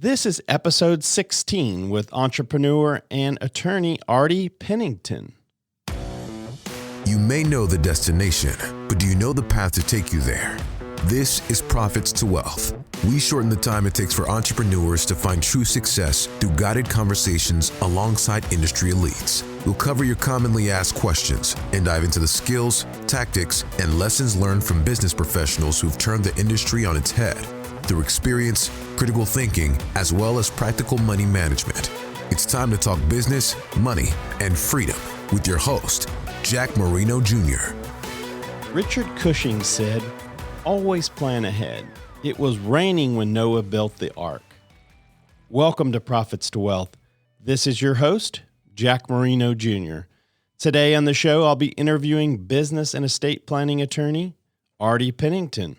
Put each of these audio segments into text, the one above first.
This is episode 16 with entrepreneur and attorney Artie Pennington. You may know the destination, but do you know the path to take you there? This is Profits to Wealth. We shorten the time it takes for entrepreneurs to find true success through guided conversations alongside industry elites. We'll cover your commonly asked questions and dive into the skills, tactics, and lessons learned from business professionals who've turned the industry on its head through experience, critical thinking, as well as practical money management. It's time to talk business, money, and freedom with your host, Jack Marino Jr. Richard Cushing said, "Always plan ahead. It was raining when Noah built the ark." Welcome to Profits to Wealth. This is your host, Jack Marino Jr. Today on the show, I'll be interviewing business and estate planning attorney, Artie Pennington.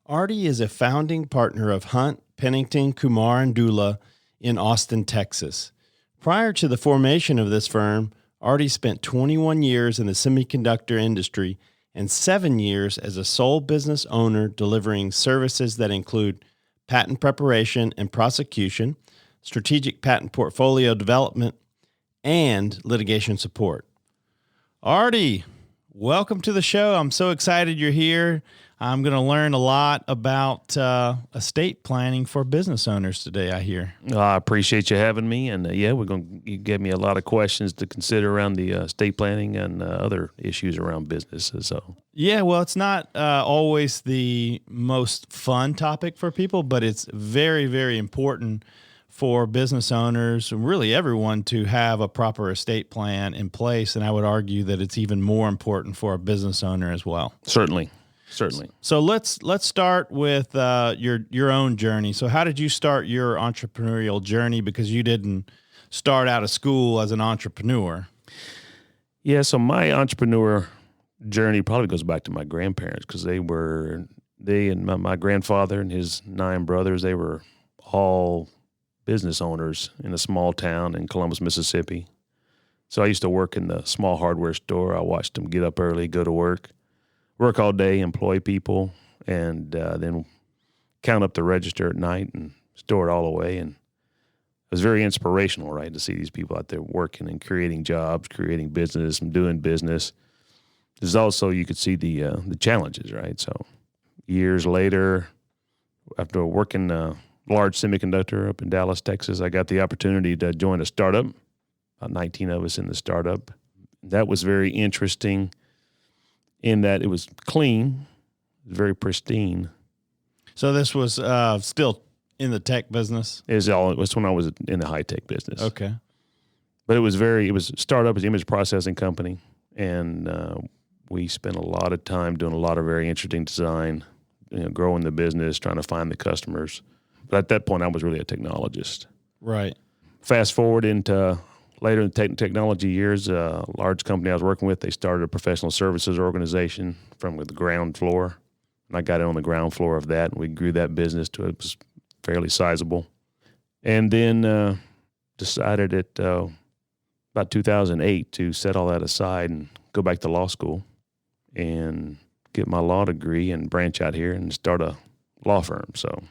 Artie is a founding partner of Hunt, Pennington, Kumar, and Dula in Austin, Texas. Prior to the formation of this firm, Artie spent 21 years in the semiconductor industry and 7 years as a sole business owner delivering services that include patent preparation and prosecution, strategic patent portfolio development, and litigation support. Artie, welcome to the show. I'm so excited you're here. I'm going to learn a lot about estate planning for business owners today, I hear. I appreciate you having me. And you gave me a lot of questions to consider around the estate planning and other issues around businesses. So yeah, well, it's not always the most fun topic for people, but it's very, very important for business owners and really everyone to have a proper estate plan in place. And I would argue that it's even more important for a business owner as well. Certainly. So let's start with your own journey. So how did you start your entrepreneurial journey? Because you didn't start out of school as an entrepreneur. Yeah, so my entrepreneur journey probably goes back to my grandparents because my grandfather and his 9 brothers, they were all business owners in a small town in Columbus, Mississippi. So I used to work in the small hardware store. I watched them get up early, go to work all day, employ people, and then count up the register at night and store it all away. And it was very inspirational, right, to see these people out there working and creating jobs, creating business and doing business. There's also, you could see the challenges, right? So years later, after working a large semiconductor up in Dallas, Texas, I got the opportunity to join a startup, about 19 of us in the startup. That was very interesting in that it was clean, very pristine. So this was still in the tech business? It was when I was in the high-tech business. Okay. But it was startup, as an image processing company, and we spent a lot of time doing a lot of very interesting design, growing the business, trying to find the customers. But at that point, I was really a technologist. Right. Fast forward into later in the technology years, a large company I was working with, they started a professional services organization from the ground floor. And I got in on the ground floor of that, and we grew that business to it was fairly sizable. And then decided at about 2008 to set all that aside and go back to law school and get my law degree and branch out here and start a law firm. So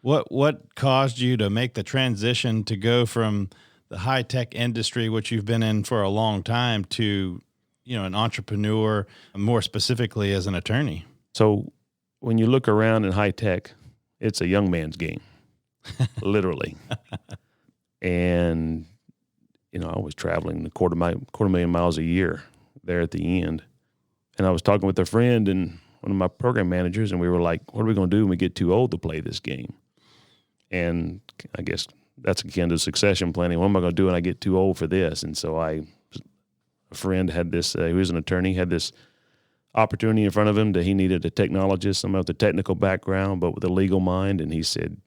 what caused you to make the transition to go from the high-tech industry, which you've been in for a long time, to, an entrepreneur, more specifically as an attorney? So when you look around in high-tech, it's a young man's game, literally. And, I was traveling a quarter million miles a year there at the end. And I was talking with a friend and one of my program managers, and we were like, what are we going to do when we get too old to play this game? And I guess that's akin to succession planning. What am I going to do when I get too old for this? And so a friend had this, who was an attorney, had this opportunity in front of him that he needed a technologist, someone with a technical background, but with a legal mind. And he said,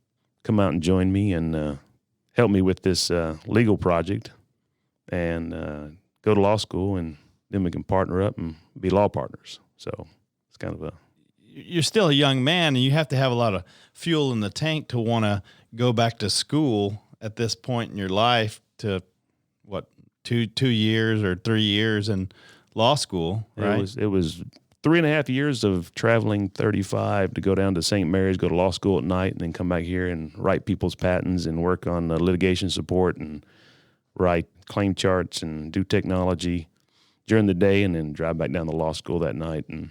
come out and join me and help me with this legal project and go to law school, and then we can partner up and be law partners. So it's kind of you're still a young man, and you have to have a lot of fuel in the tank to want to go back to school at this point in your life to, 2 years or 3 years in law school, right? It was 3.5 years of traveling 35 to go down to St. Mary's, go to law school at night, and then come back here and write people's patents and work on litigation support and write claim charts and do technology during the day, and then drive back down to law school that night and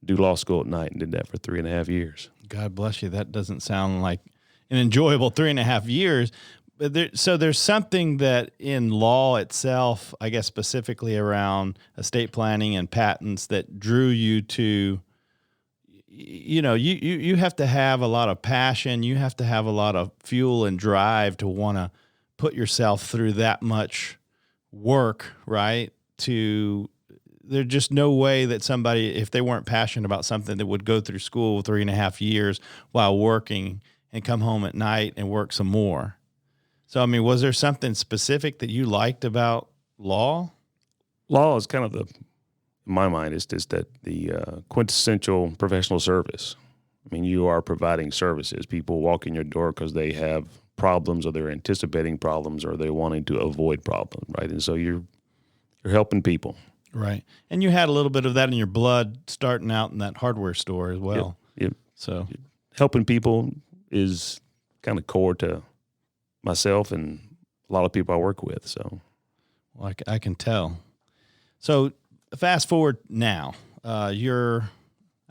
do law school at night, and did that for 3.5 years. God bless you. That doesn't sound like an enjoyable 3.5 years. But so there's something that in law itself, I guess specifically around estate planning and patents, that drew you to, you have to have a lot of passion. You have to have a lot of fuel and drive to want to put yourself through that much work, right? There's just no way that somebody, if they weren't passionate about something, that would go through school 3.5 years while working and come home at night and work some more. So, I mean, was there something specific that you liked about law? Law is kind of in my mind, is that the quintessential professional service. I mean, you are providing services. People walk in your door because they have problems, or they're anticipating problems, or they're wanting to avoid problems, right? And so you're helping people. Right. And you had a little bit of that in your blood starting out in that hardware store as well. Yep. So helping people is kind of core to myself and a lot of people I work with. So, well, I can tell. So fast forward now, you're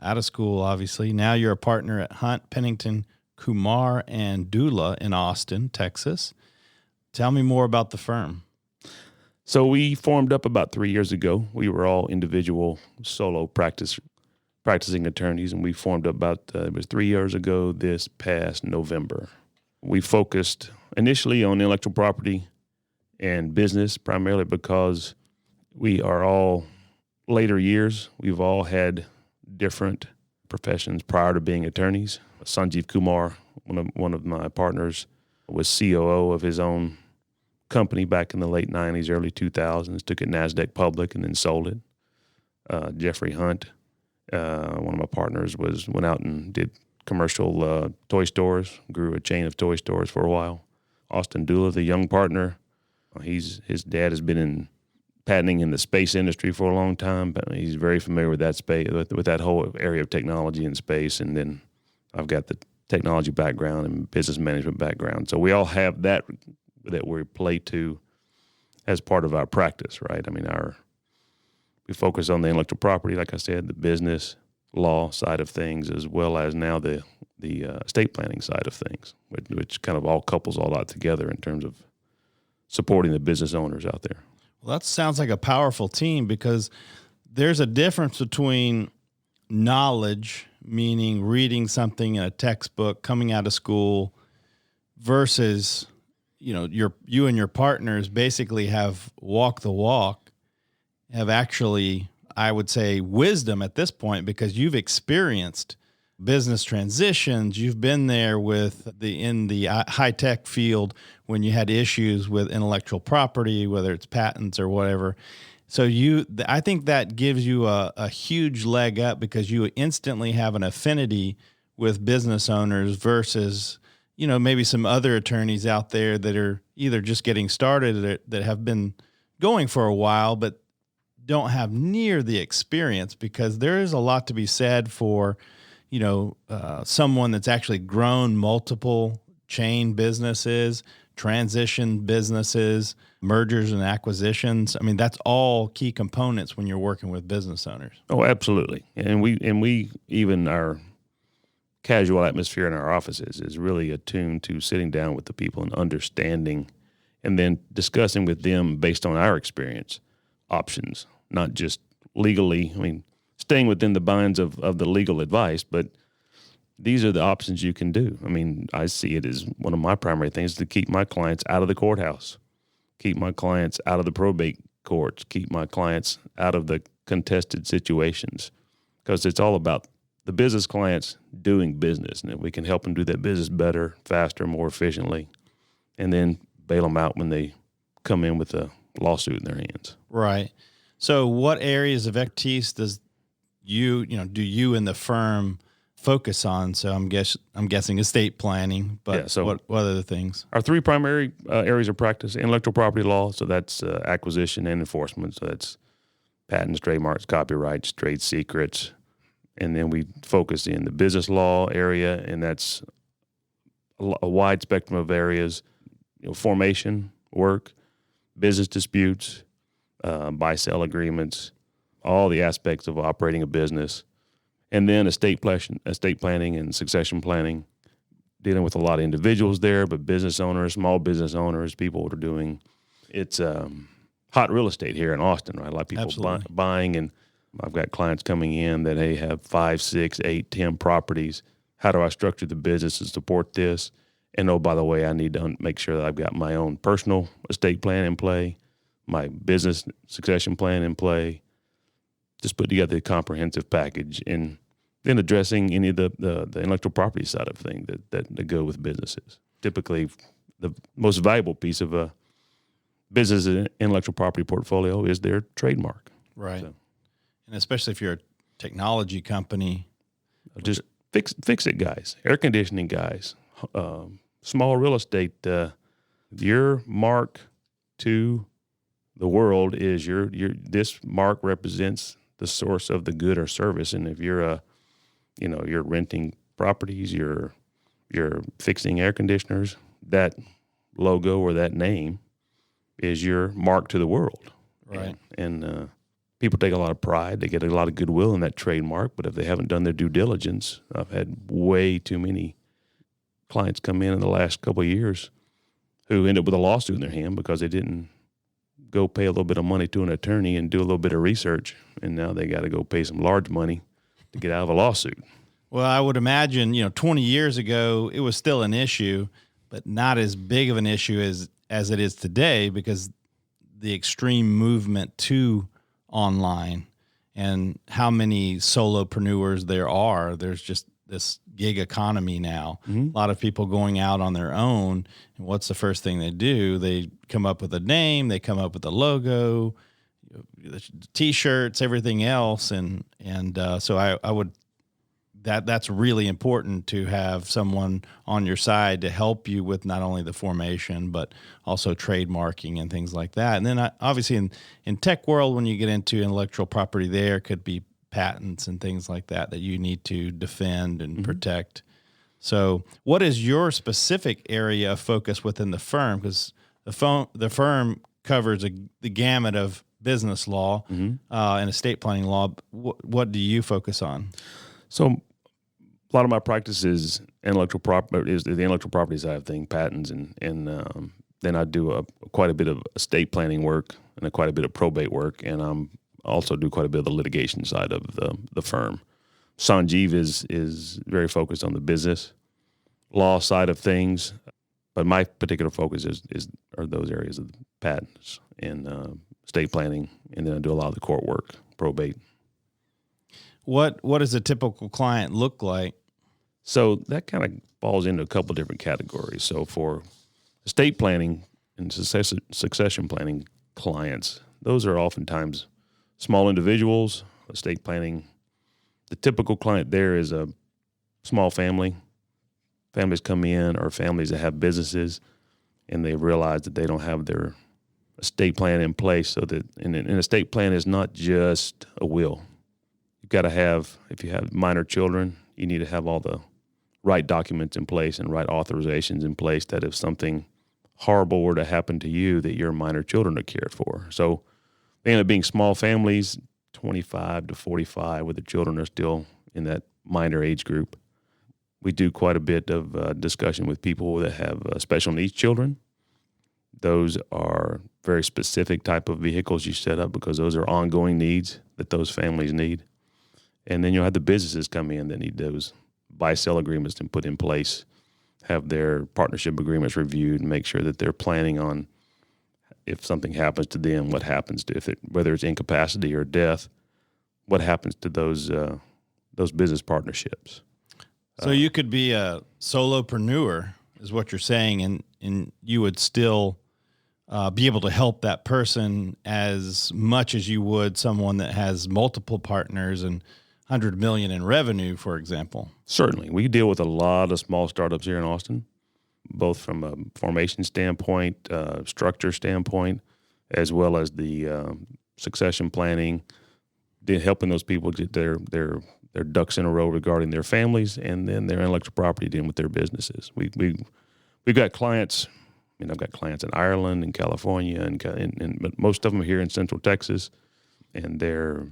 out of school, obviously. Now you're a partner at Hunt, Pennington, Kumar, and Dula in Austin, Texas. Tell me more about the firm. So we formed up about 3 years ago. We were all individual solo practicing attorneys, and we formed up it was 3 years ago this past November. We focused initially on intellectual property and business, primarily because we are all later years. We've all had different professions prior to being attorneys. Sanjeev Kumar, one of my partners, was COO of his own company back in the late 90s, early 2000s, took it NASDAQ public and then sold it. Jeffrey Hunt, one of my partners, went out and did commercial toy stores, grew a chain of toy stores for a while. Austin Dula, the young partner, his dad has been in patenting in the space industry for a long time, but he's very familiar with that space, with that whole area of technology and space. And then I've got the technology background and business management background. So we all have that we play to as part of our practice, right? I mean, we focus on the intellectual property, like I said, the business law side of things, as well as now the estate planning side of things, which kind of all couples all that together in terms of supporting the business owners out there. Well, that sounds like a powerful team, because there's a difference between knowledge, meaning reading something in a textbook, coming out of school, versus, you and your partners basically have walked the walk, have actually, I would say, wisdom at this point, because you've experienced business transitions. You've been there in the high-tech field when you had issues with intellectual property, whether it's patents or whatever. So I think that gives you a huge leg up, because you instantly have an affinity with business owners versus, maybe some other attorneys out there that are either just getting started or that have been going for a while, but don't have near the experience, because there is a lot to be said for, someone that's actually grown multiple chain businesses, transition businesses, mergers and acquisitions. I mean, that's all key components when you're working with business owners. Oh, absolutely. And we even our casual atmosphere in our offices is really attuned to sitting down with the people and understanding, and then discussing with them based on our experience options, not just legally. I mean, staying within the binds of the legal advice, but these are the options you can do. I mean, I see it as one of my primary things to keep my clients out of the courthouse, keep my clients out of the probate courts, keep my clients out of the contested situations, because it's all about the business clients doing business, and if we can help them do that business better, faster, more efficiently, and then bail them out when they come in with a lawsuit in their hands. Right. So what areas of expertise do you and the firm focus on? So I'm guessing estate planning, but yeah, so what other things? Our three primary areas of practice: intellectual property law, so that's acquisition and enforcement. So that's patents, trademarks, copyrights, trade secrets. And then we focus in the business law area, and that's a wide spectrum of areas, formation work, business disputes, buy-sell agreements, all the aspects of operating a business, and then estate planning and succession planning, dealing with a lot of individuals there, but business owners, small business owners, people that are doing, it's hot real estate here in Austin, right? A lot of people buying, and I've got clients coming in that, hey, have 5, 6, 8, 10 properties. How do I structure the business to support this? And oh, by the way, I need to make sure that I've got my own personal estate plan in play, my business succession plan in play, just put together a comprehensive package, and then addressing any of the intellectual property side of things that go with businesses. Typically, the most valuable piece of a business intellectual property portfolio is their trademark. Right. So, and especially if you're a technology company. Just fix it, guys. Air conditioning guys. Small real estate. Your mark to the world is this mark represents the source of the good or service. And if you're you're renting properties, you're fixing air conditioners, that logo or that name is your mark to the world. Right. And people take a lot of pride. They get a lot of goodwill in that trademark, but if they haven't done their due diligence, I've had way too many clients come in the last couple of years who end up with a lawsuit in their hand because they didn't go pay a little bit of money to an attorney and do a little bit of research, and now they got to go pay some large money to get out of a lawsuit. Well, I would imagine, 20 years ago, it was still an issue, but not as big of an issue as it is today, because the extreme movement to online and how many solopreneurs there are. There's just this gig economy now. Mm-hmm. A lot of people going out on their own. And what's the first thing they do? They come up with a name, they come up with a logo, the T-shirts, everything else. And so I would, that's really important to have someone on your side to help you with not only the formation, but also trademarking and things like that. And then obviously in tech world, when you get into intellectual property, there could be patents and things like that you need to defend and protect. So what is your specific area of focus within the firm? Because the firm covers the gamut of business law and estate planning law. What do you focus on? So a lot of my practice is the intellectual property side of things, patents, and then I do quite a bit of estate planning work and quite a bit of probate work, and I'm also do quite a bit of the litigation side of the firm. Sanjeev is very focused on the business law side of things, but my particular focus are those areas of patents and estate planning, and then I do a lot of the court work, probate. What does a typical client look like? So that kind of falls into a couple different categories. So for estate planning and succession planning clients, those are oftentimes small individuals. Estate planning, the typical client there is a small family. Families come in, or families that have businesses, and they realize that they don't have their estate plan in place. So that an estate plan is not just a will. You've got to have, if you have minor children, you need to have all the right documents in place and right authorizations in place, that if something horrible were to happen to you, that your minor children are cared for. So they end up being small families, 25 to 45, where the children are still in that minor age group. We do quite a bit of discussion with people that have special needs children. Those are very specific type of vehicles you set up, because those are ongoing needs that those families need. And then you'll have the businesses come in that need those buy-sell agreements to put in place, have their partnership agreements reviewed, and make sure that they're planning on, if something happens to them, what happens to whether it's incapacity or death, what happens to those business partnerships. So you could be a solopreneur, is what you're saying, and you would still be able to help that person as much as you would someone that has multiple partners and $100 million in revenue, for example. Certainly. We deal with a lot of small startups here in Austin, both from a formation standpoint, structure standpoint, as well as the succession planning, helping those people get their ducks in a row regarding their families and then their intellectual property dealing with their businesses. We've got clients. I mean, I've got clients in Ireland and California, but most of them are here in Central Texas, and they're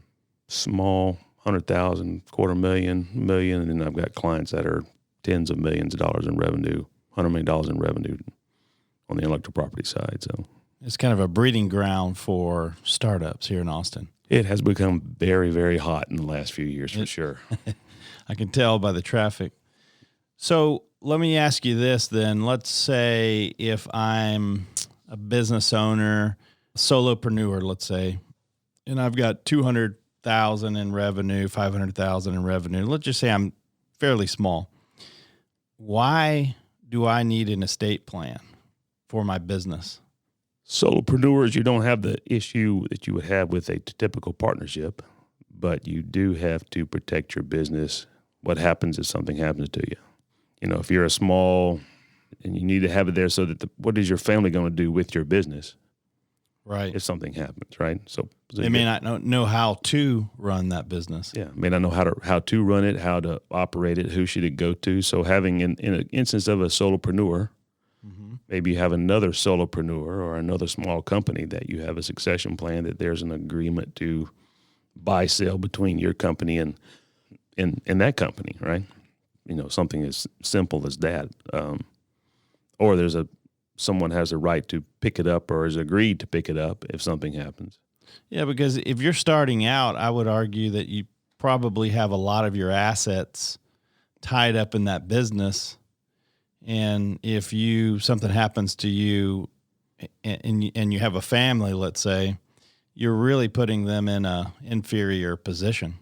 small, 100,000, $250,000, million, and then I've got clients that are tens of millions of dollars in revenue, $100 million in revenue on the intellectual property side. So it's kind of a breeding ground for startups here in Austin. It has become very, very hot in the last few years, for sure. I can tell by the traffic. So let me ask you this then. Let's say if I'm a business owner, solopreneur, let's say, and I've got 200,000 in revenue, 500,000 in revenue. Let's just say I'm fairly small. Why do I need an estate plan for my business? Solopreneurs, you don't have the issue that you would have with a typical partnership, but you do have to protect your business. What happens if something happens to you? You know, if you're a small, and you need to have it there so that what is your family going to do with your business? Right. If something happens, right? So they may not know how to run that business. Yeah, may not know how to run it, how to operate it, who should it go to. So having in an instance of a solopreneur, maybe you have another solopreneur or another small company that you have a succession plan, that there's an agreement to buy, sell between your company and that company, right? You know, something as simple as that. Or someone has a right to pick it up or has agreed to pick it up if something happens. Yeah, because if you're starting out, I would argue that you probably have a lot of your assets tied up in that business. And if something happens to you and you have a family, let's say, you're really putting them in a inferior position.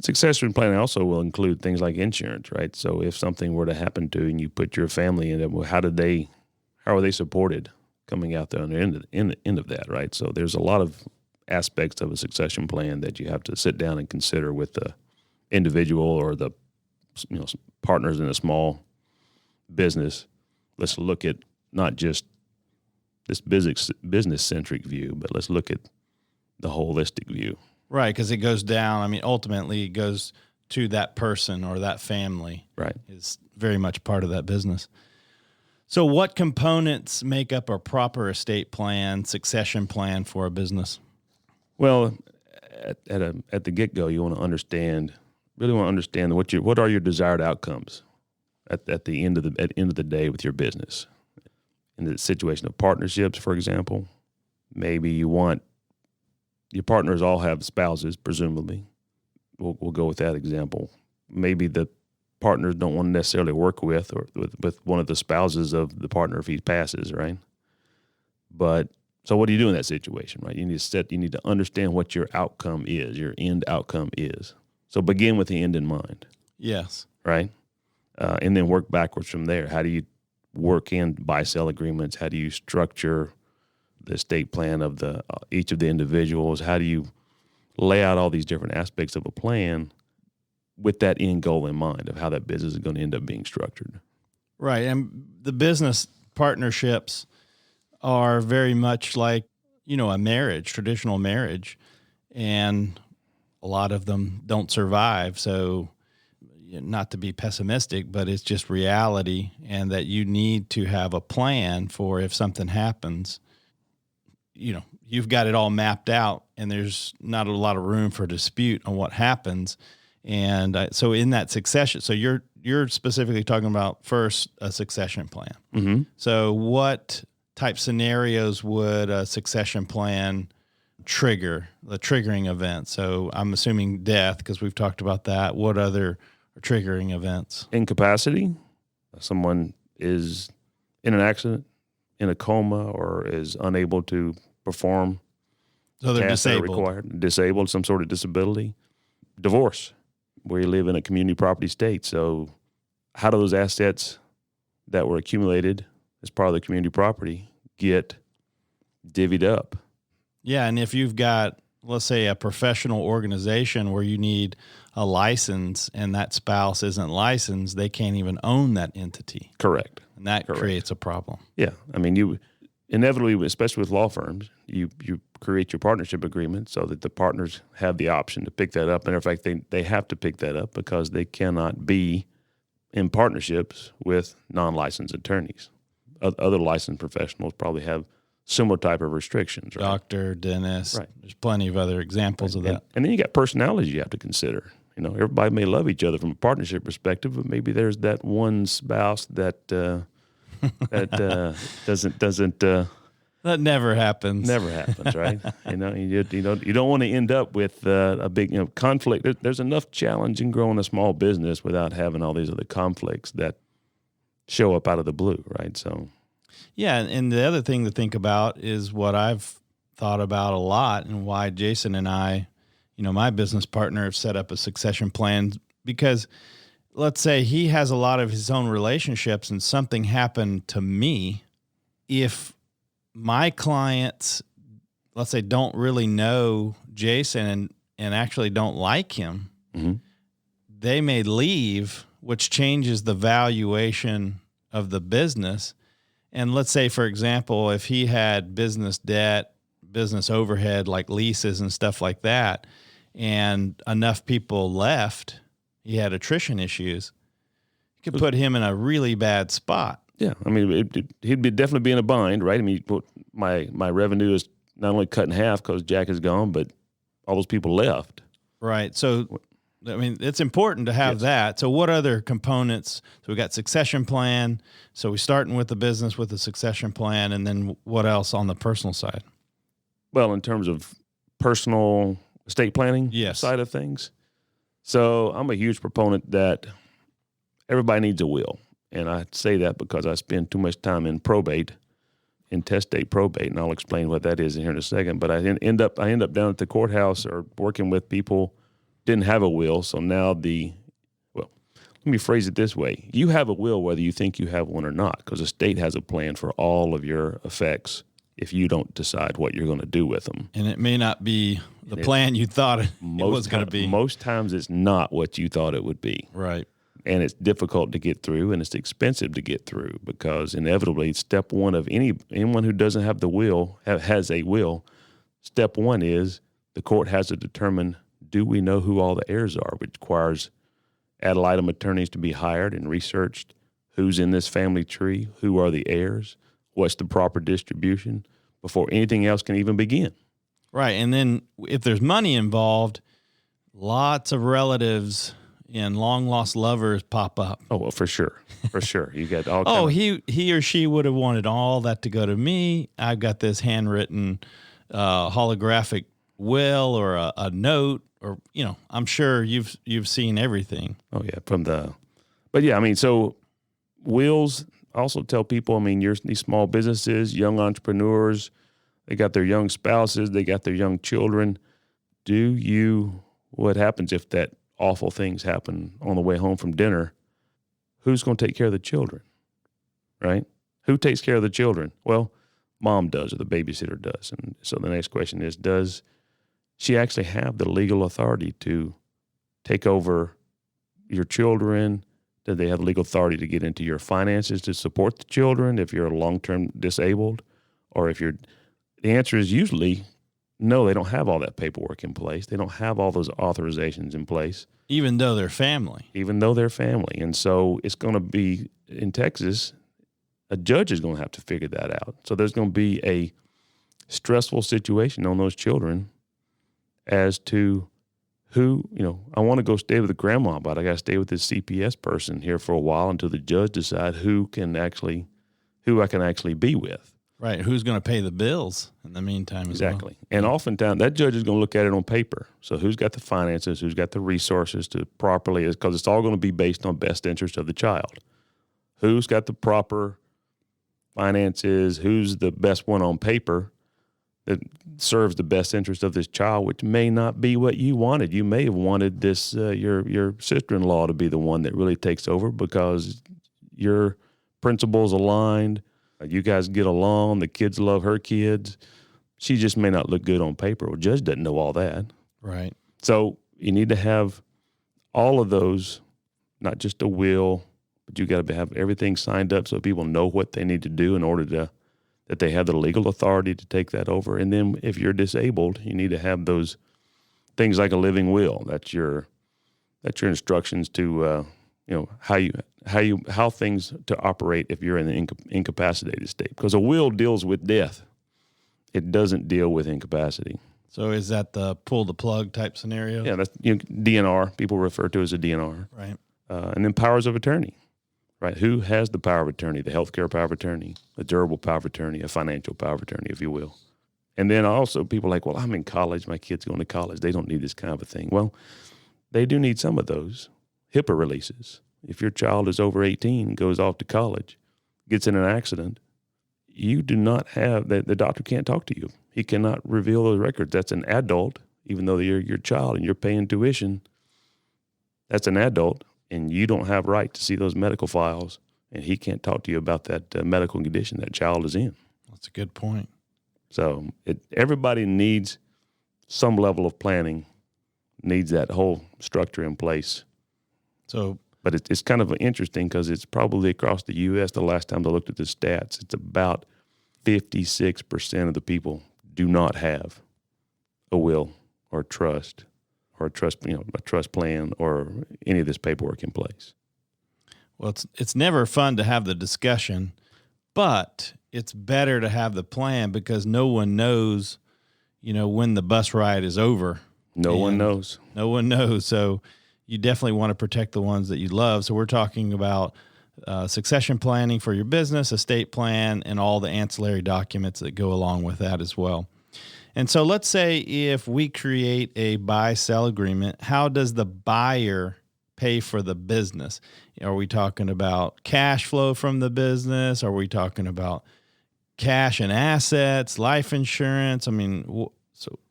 Succession planning also will include things like insurance, right? So if something were to happen to you and you put your family in it, well, how are they supported coming out there on the end of that, right? So there's a lot of aspects of a succession plan that you have to sit down and consider with the individual or the partners in a small business. Let's look at not just this business-centric view, but let's look at the holistic view. Right, because it goes down. I mean, ultimately, it goes to that person or that family. Right. Is very much part of that business. So what components make up a proper estate plan, succession plan for a business? Well, at the get-go, you want to understand what are your desired outcomes at the end of the day with your business. In the situation of partnerships, for example, maybe you want your partners all have spouses, presumably. We'll go with that example. Maybe the partners don't want to necessarily work with one of the spouses of the partner if he passes, right? But so what do you do in that situation, right? You need to understand what your outcome is, your end outcome is. So begin with the end in mind. Yes. Right? And then work backwards from there. How do you work in buy-sell agreements? How do you structure the estate plan of each of the individuals? How do you lay out all these different aspects of a plan with that end goal in mind of how that business is going to end up being structured? Right. And the business partnerships are very much like, a marriage, traditional marriage, and a lot of them don't survive. So not to be pessimistic, but it's just reality, and that you need to have a plan for if something happens. You've got it all mapped out, and there's not a lot of room for dispute on what happens. And so in that succession, so you're specifically talking about first a succession plan. Mm-hmm. So what type scenarios would a succession plan trigger, the triggering event? So I'm assuming death, because we've talked about that. What other triggering events? Incapacity. Someone is in an accident, in a coma, or is unable to perform. So they're tasks that are disabled. required. Disabled, some sort of disability. Divorce, where you live in a community property state. So how do those assets that were accumulated as part of the community property get divvied up? Yeah, and if you've got, let's say, a professional organization where you need a license and that spouse isn't licensed, they can't even own that entity. Correct. And that creates a problem. Yeah. I mean, inevitably, especially with law firms, you create your partnership agreement so that the partners have the option to pick that up. And in fact, they have to pick that up because they cannot be in partnerships with non-licensed attorneys. Other licensed professionals probably have similar type of restrictions, right? Doctor, dentist. Right. There's plenty of other examples of that. And then you got personalities you have to consider. Everybody may love each other from a partnership perspective, but maybe there's that one spouse that doesn't. That never happens. Never happens, right? You don't want to end up with a big conflict. There's enough challenge in growing a small business without having all these other conflicts that show up out of the blue, right? So, yeah, and the other thing to think about is what I've thought about a lot, and why Jason and I, my business partner, have set up a succession plan. Because let's say he has a lot of his own relationships, and something happened to me. If my clients, let's say, don't really know Jason and actually don't like him, mm-hmm. they may leave, which changes the valuation of the business. And let's say, for example, if he had business debt, business overhead, like leases and stuff like that, and enough people left, he had attrition issues, it could put him in a really bad spot. Yeah, I mean, he'd definitely be in a bind, right? I mean, my revenue is not only cut in half because Jack is gone, but all those people left. Right. So, I mean, it's important to have that. So what other components? So we got succession plan. So we're starting with the business with a succession plan. And then what else on the personal side? Well, in terms of personal estate planning side of things. So I'm a huge proponent that everybody needs a will. And I say that because I spend too much time in probate, intestate probate, and I'll explain what that is here in a second. But I end up down at the courthouse or working with people didn't have a will. So now let me phrase it this way. You have a will whether you think you have one or not, because the state has a plan for all of your effects if you don't decide what you're going to do with them. And it may not be the plan you thought it was going to be. Most times it's not what you thought it would be. Right. And it's difficult to get through, and it's expensive to get through, because inevitably step one of anyone who doesn't have the will, has a will, step one is the court has to determine, do we know who all the heirs are, which requires ad litem attorneys to be hired and researched. Who's in this family tree? Who are the heirs? What's the proper distribution before anything else can even begin? Right. And then if there's money involved, lots of relatives and long lost lovers pop up. Oh, well, for sure. For sure. You got all he or she would have wanted all that to go to me. I've got this handwritten holographic will or a note, or I'm sure you've seen everything. Oh yeah, but yeah, I mean, so wills also tell people, I mean, these small businesses, young entrepreneurs, they got their young spouses, they got their young children. What happens if that awful things happen on the way home from dinner? Who's going to take care of the children, right? Who takes care of the children? Well, mom does, or the babysitter does. And so the next question is, does she actually have the legal authority to take over your children? Do they have legal authority to get into your finances to support the children if you're long-term disabled? Or the answer is usually no, they don't have all that paperwork in place. They don't have all those authorizations in place. Even though they're family. And so it's going to be, in Texas, a judge is going to have to figure that out. So there's going to be a stressful situation on those children as to who, I want to go stay with the grandma, but I got to stay with this CPS person here for a while until the judge decides who I can actually be with. Right. Who's going to pay the bills in the meantime as well? Exactly. And oftentimes that judge is going to look at it on paper. So who's got the finances, who's got the resources to properly, because it's all going to be based on best interest of the child. Who's got the proper finances, who's the best one on paper that serves the best interest of this child, which may not be what you wanted. You may have wanted this, your sister-in-law to be the one that really takes over because your principles aligned. You guys get along. The kids love her kids. She just may not look good on paper. Well, judge doesn't know all that. Right. So you need to have all of those, not just a will, but you got to have everything signed up so people know what they need to do in order to that they have the legal authority to take that over. And then if you're disabled, you need to have those things like a living will. That's your instructions to how things to operate if you're in an incapacitated state. Because a will deals with death. It doesn't deal with incapacity. So is that the pull the plug type scenario? Yeah, that's DNR. People refer to it as a DNR. Right. And then powers of attorney, right? Who has the power of attorney? The healthcare power of attorney, a durable power of attorney, a financial power of attorney, if you will. And then also people are like, well, I'm in college. My kid's going to college. They don't need this kind of a thing. Well, they do need some of those HIPAA releases. If your child is over 18 and goes off to college, gets in an accident, you do not have that. The doctor can't talk to you. He cannot reveal those records. That's an adult, even though you're your child and you're paying tuition. That's an adult, and you don't have right to see those medical files, and he can't talk to you about that medical condition that child is in. That's a good point. So everybody needs some level of planning, needs that whole structure in place. So, but it's kind of interesting because it's probably across the U.S. The last time I looked at the stats, it's about 56% of the people do not have a will or trust or a trust plan or any of this paperwork in place. Well, it's never fun to have the discussion, but it's better to have the plan because no one knows, when the bus ride is over. No one knows. No one knows. So you definitely want to protect the ones that you love. So we're talking about succession planning for your business, estate plan, and all the ancillary documents that go along with that as well. And so let's say if we create a buy-sell agreement, how does the buyer pay for the business? Are we talking about cash flow from the business? Are we talking about cash and assets, life insurance? I mean,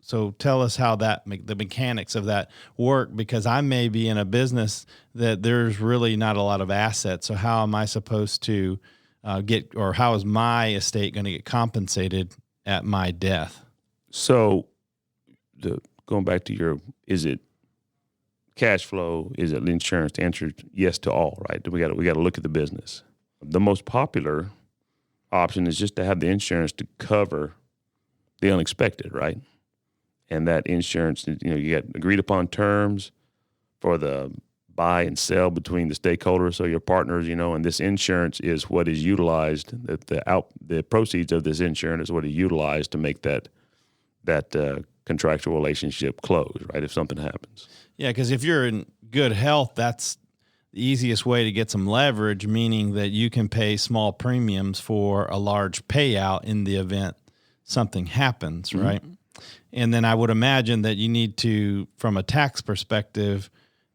so tell us how the mechanics of that work, because I may be in a business that there's really not a lot of assets. So how am I supposed to how is my estate going to get compensated at my death? So going back to is it cash flow? Is it insurance? The answer is yes to all, right? We got to look at the business. The most popular option is just to have the insurance to cover the unexpected, right? And that insurance, you get agreed upon terms for the buy and sell between the stakeholders, so your partners, and this insurance is what is utilized. The proceeds of this insurance is what is utilized to make that contractual relationship close, right? If something happens. Yeah, because if you're in good health, that's the easiest way to get some leverage, meaning that you can pay small premiums for a large payout in the event something happens, mm-hmm. right? And then I would imagine that you need to, from a tax perspective,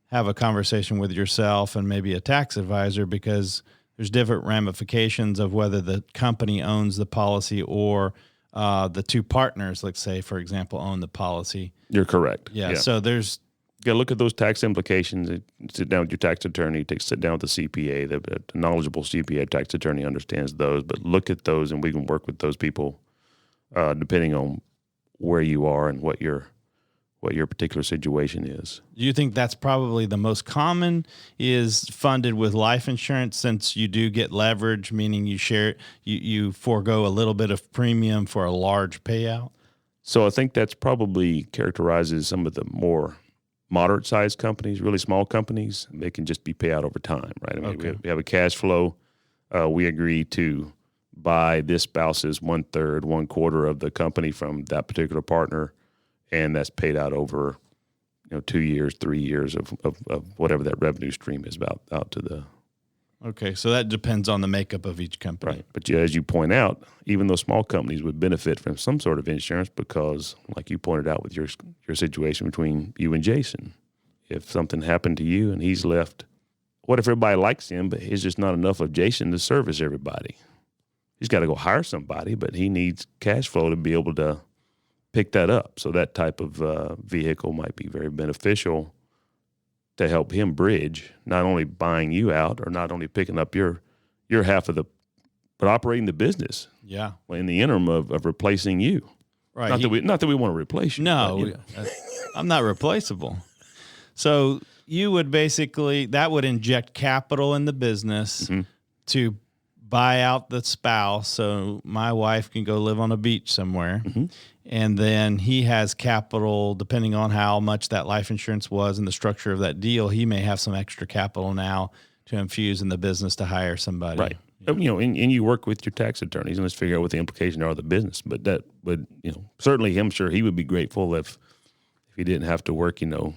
have a conversation with yourself and maybe a tax advisor, because there's different ramifications of whether the company owns the policy or the two partners, let's say, for example, own the policy. You're correct. Yeah. So there's... You got to look at those tax implications. Sit down with your tax attorney. Sit down with the CPA. The knowledgeable CPA tax attorney understands those. But look at those, and we can work with those people depending on where you are and what your particular situation is. Do you think that's probably the most common, is funded with life insurance, since you do get leverage, meaning you share, you forego a little bit of premium for a large payout? So I think that's probably characterizes some of the more moderate-sized companies, really small companies. They can just be paid out over time, right? I mean, okay. We have a cash flow. We agree to buy this spouse's 1/3, 1/4 of the company from that particular partner, and that's paid out over 2 years, 3 years of whatever that revenue stream is out to the... Okay, so that depends on the makeup of each company. Right, but as you point out, even those small companies would benefit from some sort of insurance because, like you pointed out with your situation between you and Jason, if something happened to you and he's left, what if everybody likes him, but he's just not enough of Jason to service everybody? He's got to go hire somebody, but he needs cash flow to be able to pick that up. So that type of vehicle might be very beneficial to help him bridge, not only buying you out or not only picking up your half of but operating the business. Yeah. In the interim of replacing you. Right. Not that we want to replace you. No, I'm not replaceable. So you would basically, that would inject capital in the business mm-hmm. to buy out the spouse so my wife can go live on a beach somewhere. Mm-hmm. And then he has capital, depending on how much that life insurance was and the structure of that deal. He may have some extra capital now to infuse in the business to hire somebody. Right. And you work with your tax attorneys and let's figure out what the implications are of the business. But that would, certainly I'm sure he would be grateful if he didn't have to work, 24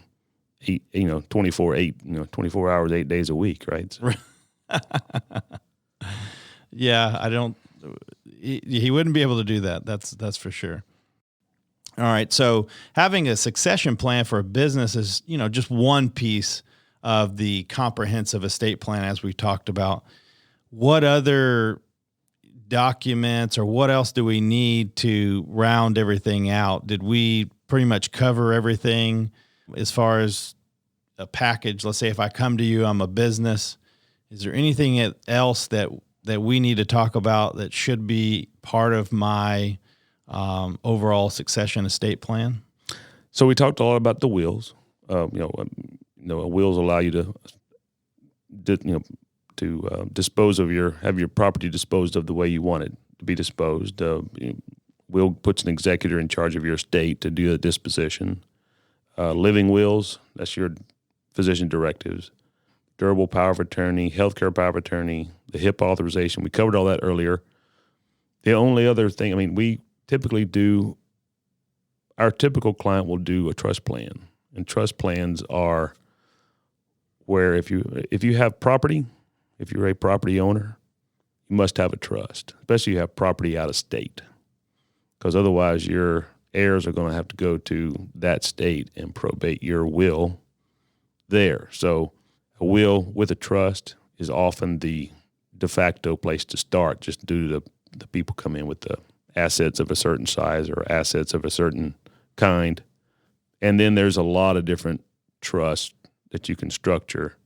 hours, 8 days a week. Right. So. Yeah, he wouldn't be able to do that. That's for sure. All right. So having a succession plan for a business is, just one piece of the comprehensive estate plan, as we talked about. What other documents or what else do we need to round everything out? Did we pretty much cover everything as far as a package? Let's say if I come to you, I'm a business. Is there anything else that we need to talk about that should be part of my overall succession estate plan? So we talked a lot about the wills. Wills allow you to dispose of have your property disposed of the way you want it to be disposed. Will puts an executor in charge of your estate to do the disposition. Living wills, that's your physician directives. Durable power of attorney, healthcare power of attorney, the HIP authorization. We covered all that earlier. The only other thing, we typically our typical client will do a trust plan. And trust plans are where if you have property, if you're a property owner, you must have a trust, especially if you have property out of state. Because otherwise your heirs are going to have to go to that state and probate your will there. So a will with a trust is often the de facto place to start, just due to the people come in with the assets of a certain size or assets of a certain kind. And then there's a lot of different trusts that you can structure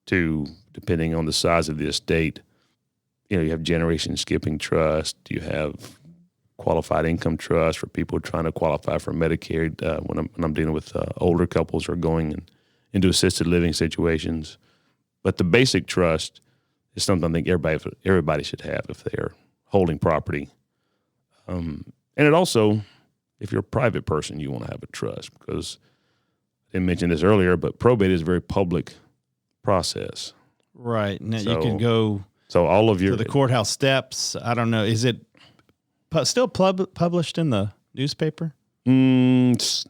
to, depending on the size of the estate. You have generation skipping trust, you have qualified income trust for people trying to qualify for Medicare when I'm dealing with older couples who are going into assisted living situations. But the basic trust is something I think everybody should have if they are holding property. And it also, if you're a private person, you want to have a trust, because I didn't mention this earlier, but probate is a very public process. Right. Now you can go all of to the courthouse steps. I don't know. Is it still published in the newspaper? It's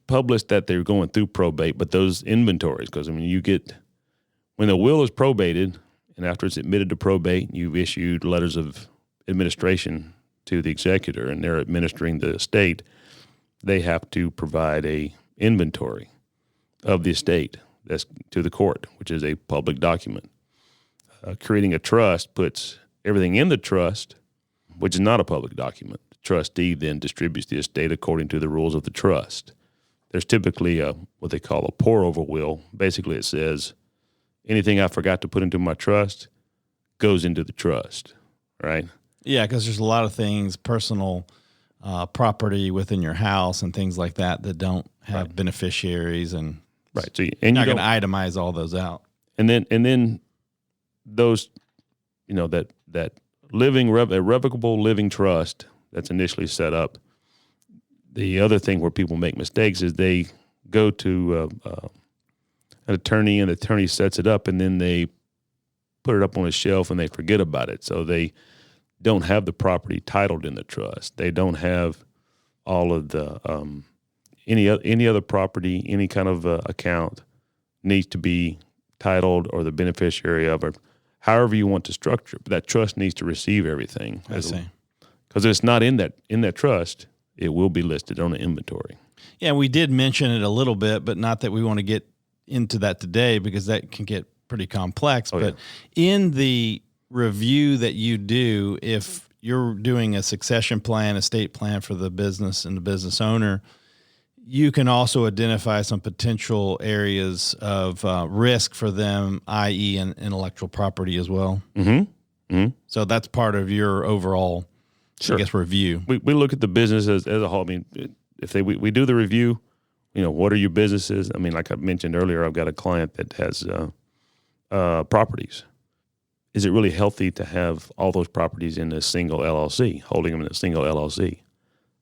published that they're going through probate, but those inventories, because when the will is probated and after it's admitted to probate, you've issued letters of administration to the executor and they're administering the estate, they have to provide a inventory of the estate that's to the court, which is a public document. Creating a trust puts everything in the trust, which is not a public document. The trustee then distributes the estate according to the rules of the trust. There's typically what they call a pour-over will. Basically, it says, anything I forgot to put into my trust goes into the trust, right? Yeah, because there's a lot of things, personal property within your house and things like that don't have beneficiaries, and right. So you're not going to itemize all those out. And then those, that irrevocable living trust that's initially set up. The other thing where people make mistakes is they go to an attorney and the attorney sets it up and then they put it up on a shelf and they forget about it. So they don't have the property titled in the trust. They don't have all of the any other property, any kind of account needs to be titled or the beneficiary of it, however you want to structure it. But that trust needs to receive everything. I see. Because if it's not in that trust, it will be listed on the inventory. Yeah, we did mention it a little bit, but not that we want to get into that today because that can get pretty complex. But in the review that you do, if you're doing a succession plan, estate plan for the business and the business owner, you can also identify some potential areas of risk for them, i.e. in intellectual property as well. Mm-hmm. Mm-hmm. So that's part of your overall, I guess, review. We look at the business as a whole. I mean, if we do the review, what are your businesses? I mean, like I mentioned earlier, I've got a client that has properties. is it really healthy to have all those properties in a single LLC, holding them in a single LLC?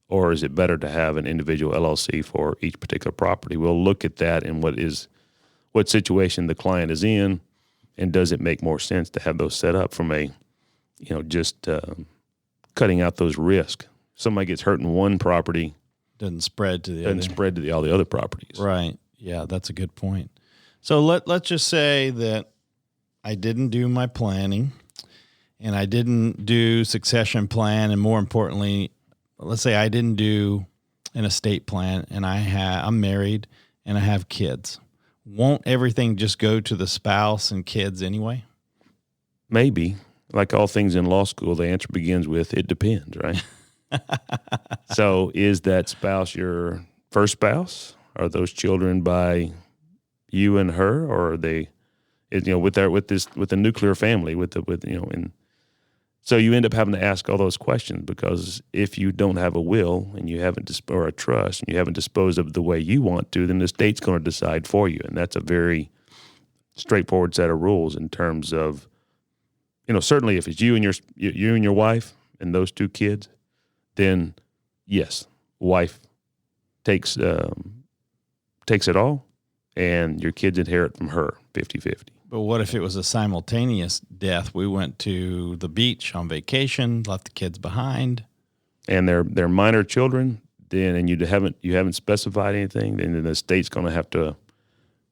Or is it better to have an individual LLC for each particular property? We'll look at that and what situation the client is in, and does it make more sense to have those set up from a, just cutting out those risks. Somebody gets hurt in one property, doesn't spread to all the other properties. Right. Yeah, that's a good point. So let's just say that I didn't do my planning, and I didn't do succession plan, and more importantly, let's say I didn't do an estate plan, and I'm married and I have kids. Won't everything just go to the spouse and kids anyway? Maybe. Like all things in law school, the answer begins with, it depends, right? So is that spouse your first spouse? Are those children by you and her, or are they, with the nuclear family, and so you end up having to ask all those questions, because if you don't have a will and you haven't or a trust and you haven't disposed of it the way you want to, then the state's going to decide for you, and that's a very straightforward set of rules in terms of, certainly if it's you and your wife and those two kids, then yes, wife takes it all, and your kids inherit from her 50-50. But what if it was a simultaneous death? We went to the beach on vacation, left the kids behind, and they're minor children. Then, and you haven't specified anything. Then the state's going to have to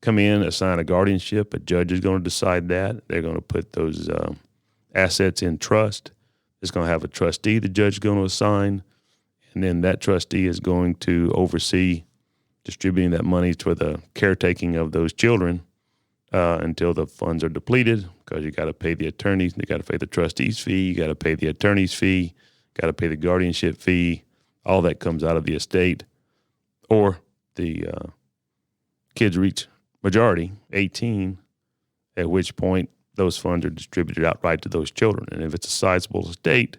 come in, assign a guardianship. A judge is going to decide that. They're going to put those assets in trust. It's going to have a trustee the judge is going to assign, and then that trustee is going to oversee distributing that money to the caretaking of those children until the funds are depleted, because you got to pay the attorneys, you got to pay the trustee's fee, you got to pay the attorney's fee, got to pay the guardianship fee. All that comes out of the estate, or the kids reach majority, 18, at which point those funds are distributed outright to those children. And if it's a sizable estate,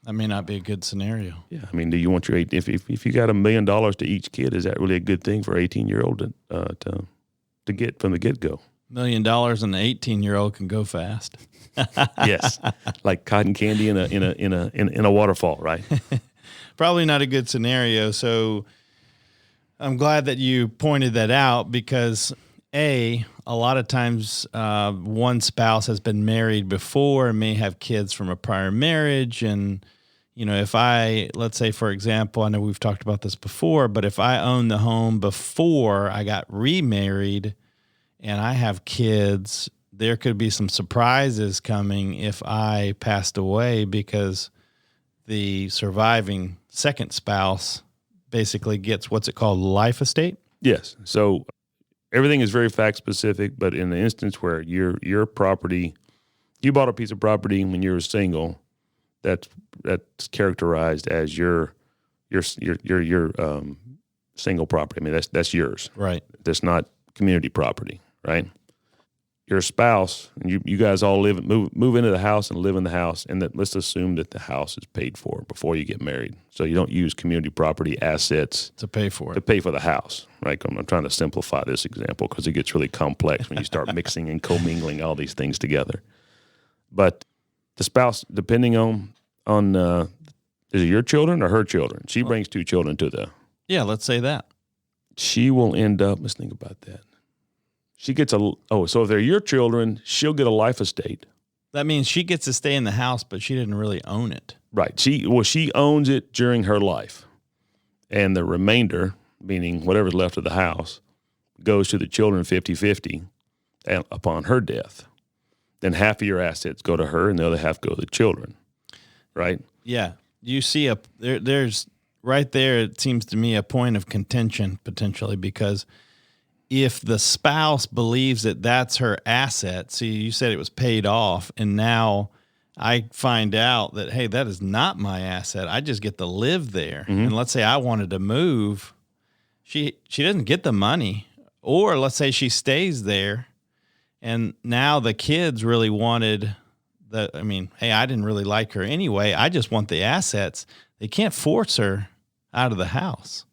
that may not be a good scenario. Yeah, I mean, do you want if you got $1 million to each kid, is that really a good thing for an 18-year-old to get from the get-go? $1 million and an 18-year-old can go fast. Yes, like cotton candy in a waterfall, right? Probably not a good scenario. So I'm glad that you pointed that out, because a lot of times one spouse has been married before and may have kids from a prior marriage. And, if let's say, for example, I know we've talked about this before, but if I own the home before I got remarried and I have kids, there could be some surprises coming if I passed away, because the surviving second spouse basically gets what's it called, life estate? Yes. So everything is very fact specific, but in the instance where your property, you bought a piece of property when you were single, that's characterized as your single property. I mean, that's yours. Right. That's not community property, right? Your spouse, and you guys all move into the house and live in the house, and let's assume that the house is paid for before you get married. So you don't use community property assets to pay for the house, right? I'm trying to simplify this example because it gets really complex when you start mixing and commingling all these things together. But the spouse, depending on is it your children or her children? She brings two children to the... Yeah, let's say that. She will end up, let's think about that. She gets so if they're your children, she'll get a life estate. That means she gets to stay in the house, but she didn't really own it. Right. She owns it during her life. And the remainder, meaning whatever's left of the house, goes to the children 50-50 upon her death. Then half of your assets go to her and the other half go to the children. Right? Yeah. You see there's right there, it seems to me, a point of contention potentially, because if the spouse believes that that's her asset, see, you said it was paid off, and now I find out that, hey, that is not my asset. I just get to live there. Mm-hmm. And let's say I wanted to move. She doesn't get the money. Or let's say she stays there, and now the kids really wanted hey, I didn't really like her anyway. I just want the assets. They can't force her out of the house.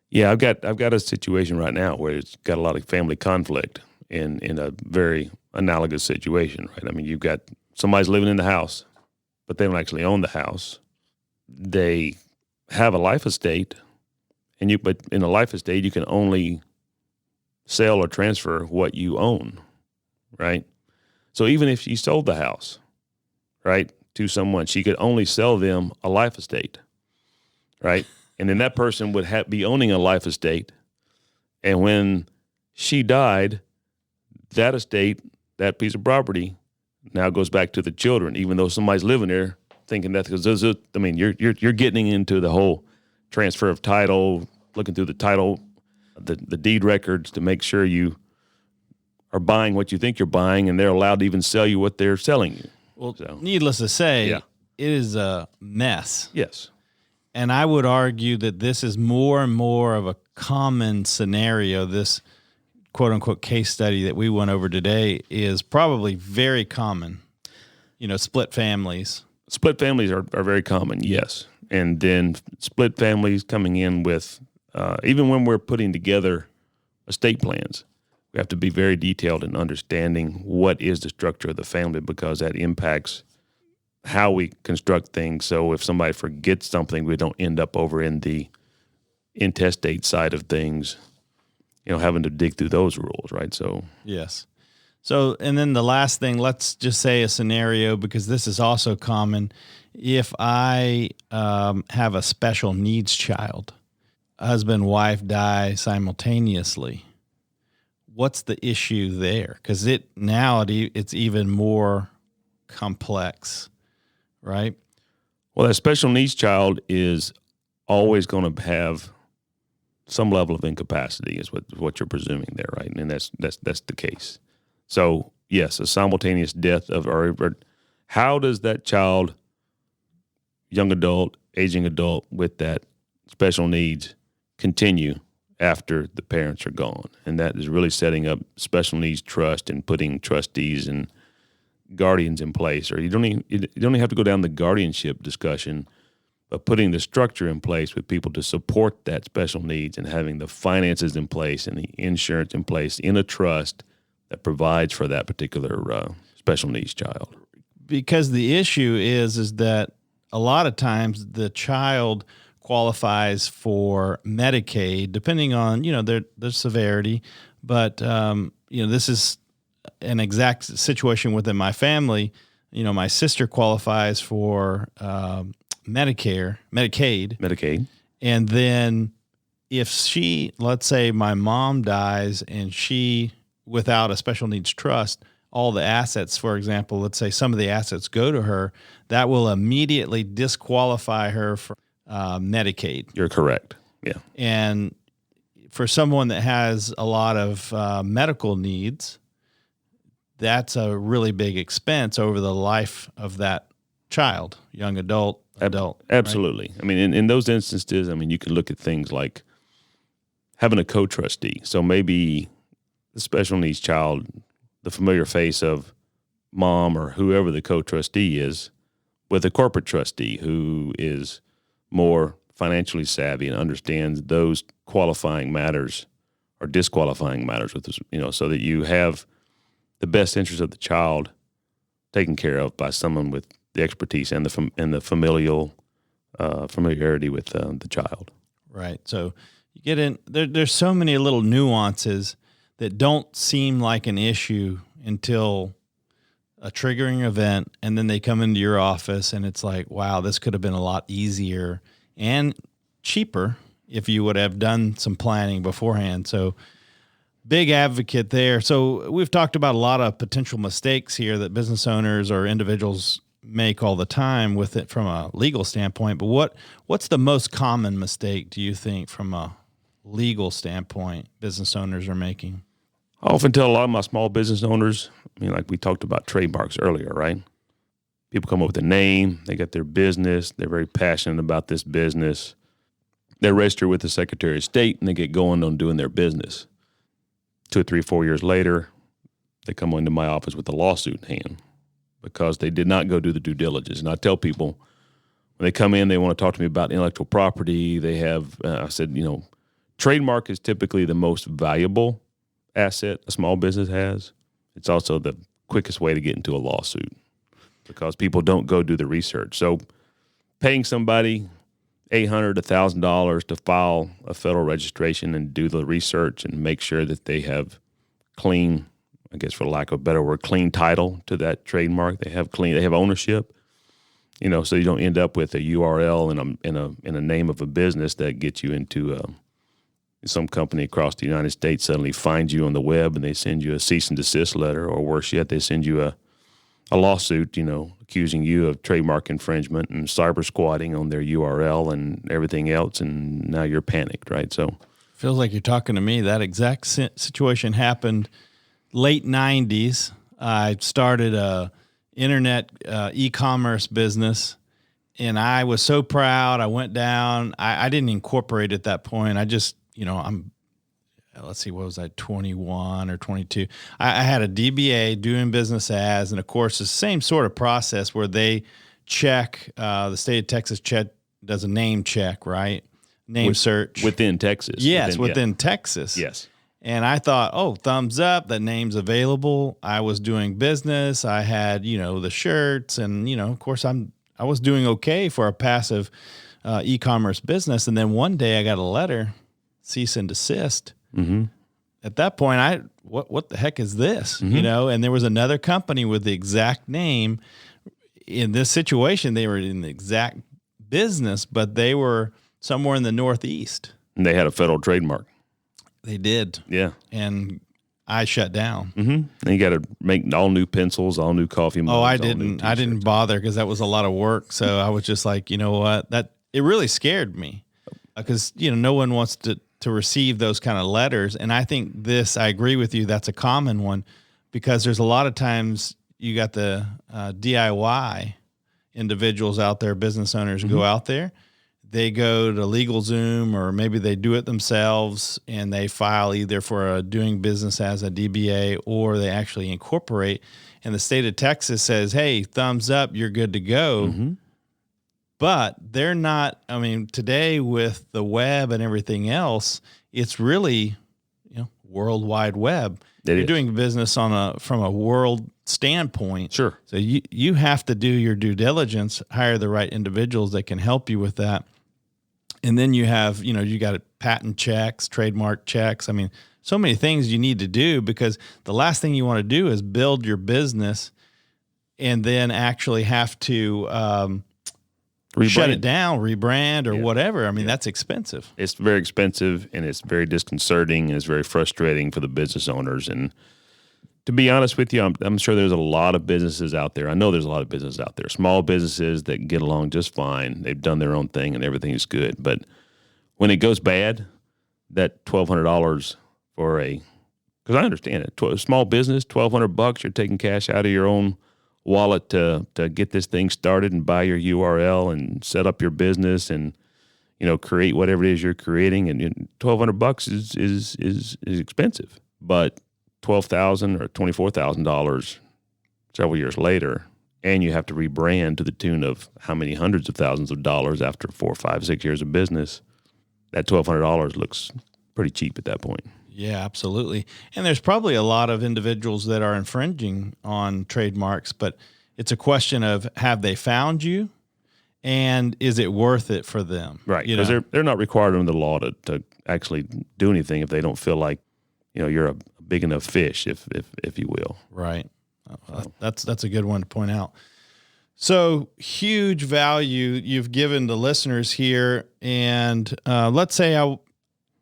Yeah, I've got a situation right now where it's got a lot of family conflict in a very analogous situation, right? I mean, you've got somebody's living in the house, but they don't actually own the house. They have a life estate, but in a life estate, you can only sell or transfer what you own, right? So even if she sold the house, right, to someone, she could only sell them a life estate, right? And then that person would be owning a life estate. And when she died, that estate, that piece of property, now goes back to the children, even though somebody's living there thinking that, because you're getting into the whole transfer of title, looking through the title, the deed records to make sure you are buying what you think you're buying, and they're allowed to even sell you what they're selling you. Well, needless to say, Yeah. It is a mess. Yes. And I would argue that this is more and more of a common scenario. This quote unquote case study that we went over today is probably very common. Split families. Split families are very common, yes. And then split families coming in with, even when we're putting together estate plans, we have to be very detailed in understanding what is the structure of the family, because that impacts how we construct things. So if somebody forgets something, we don't end up over in the intestate side of things, having to dig through those rules, right? So yes. So, and then the last thing, let's just say a scenario, because this is also common. If I have a special needs child, husband, wife die simultaneously, what's the issue there? Because it's even more complex, right? Well, that special needs child is always going to have some level of incapacity, is what you're presuming there, right? And that's the case. So yes, a simultaneous death or how does that child, young adult, aging adult with that special needs continue after the parents are gone? And that is really setting up special needs trust and putting trustees and guardians in place. Or you don't even have to go down the guardianship discussion, but putting the structure in place with people to support that special needs and having the finances in place and the insurance in place in a trust that provides for that particular special needs child. Because the issue is that a lot of times the child qualifies for Medicaid, depending on, their severity. But, this is an exact situation within my family. My sister qualifies for Medicaid. And then if let's say my mom dies and she, without a special needs trust, all the assets, for example, let's say some of the assets go to her, that will immediately disqualify her for Medicaid. You're correct. Yeah. And for someone that has a lot of medical needs, that's a really big expense over the life of that child, young adult. Absolutely. Right? I mean, in those instances, you can look at things like having a co-trustee. So maybe the special needs child, the familiar face of mom or whoever the co-trustee is, with a corporate trustee who is more financially savvy and understands those qualifying matters or disqualifying matters with this, so that you have the best interest of the child taken care of by someone with the expertise and the familiarity with the child. Right. So you get in there's so many little nuances that don't seem like an issue until a triggering event, and then they come into your office and it's like, wow, this could have been a lot easier and cheaper if you would have done some planning beforehand. So big advocate there. So we've talked about a lot of potential mistakes here that business owners or individuals make all the time with it from a legal standpoint. But what's the most common mistake, do you think, from a legal standpoint business owners are making? I often tell a lot of my small business owners, like we talked about trademarks earlier, right? People come up with a name, they got their business, they're very passionate about this business. They're registered with the Secretary of State and they get going on doing their business. 2 or 3, 4 years later, they come into my office with a lawsuit in hand because they did not go do the due diligence. And I tell people when they come in, they want to talk to me about intellectual property. They have, I said, trademark is typically the most valuable asset a small business has. It's also the quickest way to get into a lawsuit. because people don't go do the research. So paying somebody $800, $1,000 to file a federal registration and do the research and make sure that they have clean, I guess for lack of a better word, clean title to that trademark. They have ownership, so you don't end up with a URL in a name of a business that gets you into some company across the United States suddenly finds you on the web and they send you a cease and desist letter, or worse yet, they send you a lawsuit, accusing you of trademark infringement and cyber squatting on their URL and everything else, and now you're panicked, right? So feels like you're talking to me. That exact situation happened late 90s. I started a internet e-commerce business, and I was so proud. I went down. I didn't incorporate at that point. I just, let's see, what was I, 21 or 22? I had a DBA, doing business as, and of course, the same sort of process where they check, the state of Texas does a name check, right? Name search. Within Texas. Yes, within Texas. Yes. And I thought, thumbs up, that name's available. I was doing business. I had, the shirts, and, of course, I was doing okay for a passive e-commerce business. And then one day I got a letter, cease and desist. Mm-hmm. At that point, what the heck is this? Mm-hmm. And there was another company with the exact name. In this situation, they were in the exact business, but they were somewhere in the Northeast. And they had a federal trademark. They did. Yeah. And I shut down. Mm-hmm. And you got to make all new pencils, all new coffee mugs. Oh, I didn't. I didn't bother because that was a lot of work. So I was just like, you know what? It really scared me because, no one wants to receive those kind of letters. And I think I agree with you, that's a common one because there's a lot of times you got the DIY individuals out there, business owners go out there. They go to LegalZoom, or maybe they do it themselves, and they file either for doing business as a DBA, or they actually incorporate. And the state of Texas says, hey, thumbs up, you're good to go. Mm-hmm. But they're not, today with the web and everything else, it's really, World Wide Web. You're doing business from a world standpoint. Sure. So you have to do your due diligence, hire the right individuals that can help you with that. And then you have, you got patent checks, trademark checks. So many things you need to do, because the last thing you want to do is build your business and then actually have to shut it down, rebrand, or whatever. That's expensive. It's very expensive, and it's very disconcerting, and it's very frustrating for the business owners. And to be honest with you, I'm sure there's a lot of businesses out there. I know there's a lot of businesses out there, small businesses that get along just fine. They've done their own thing, and everything is good. But when it goes bad, that $1,200 for because I understand it, small business, $1,200, you're taking cash out of your own wallet to get this thing started and buy your URL and set up your business and create whatever it is you're creating. And $1,200 is expensive, but $12,000 or $24,000 several years later, and you have to rebrand to the tune of how many hundreds of thousands of dollars after 4, 5, 6 years of business. That $1,200 looks pretty cheap at that point. Yeah, absolutely. And there's probably a lot of individuals that are infringing on trademarks, but it's a question of, have they found you, and is it worth it for them? Right, because they're not required under the law to actually do anything if they don't feel like you're a big enough fish, if you will. Right. That's a good one to point out. So huge value you've given the listeners here, and let's say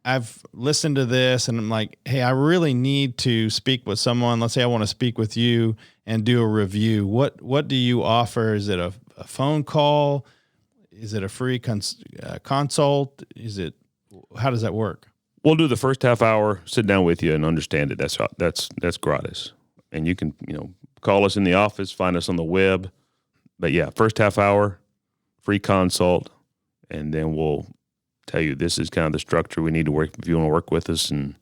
I've listened to this and I'm like, hey, I really need to speak with someone. Let's say I want to speak with you and do a review. What do you offer? Is it a phone call? Is it a free consult? How does that work? We'll do the first half hour, sit down with you and understand it. That's gratis. And you can, call us in the office, find us on the web. But yeah, first half hour, free consult, and then we'll tell you this is kind of the structure we need to work if you want to work with us. And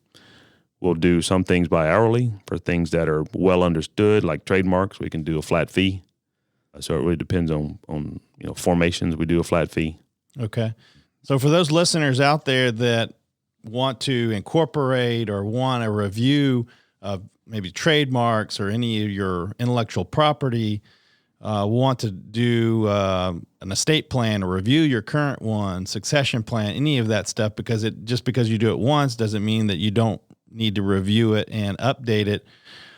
we'll do some things by hourly for things that are well understood, like trademarks. We can do a flat fee. So it really depends on formations. We do a flat fee. Okay. So for those listeners out there that want to incorporate or want a review of maybe trademarks or any of your intellectual property, want to do an estate plan or review your current one, succession plan, any of that stuff, because just because you do it once doesn't mean that you don't need to review it and update it.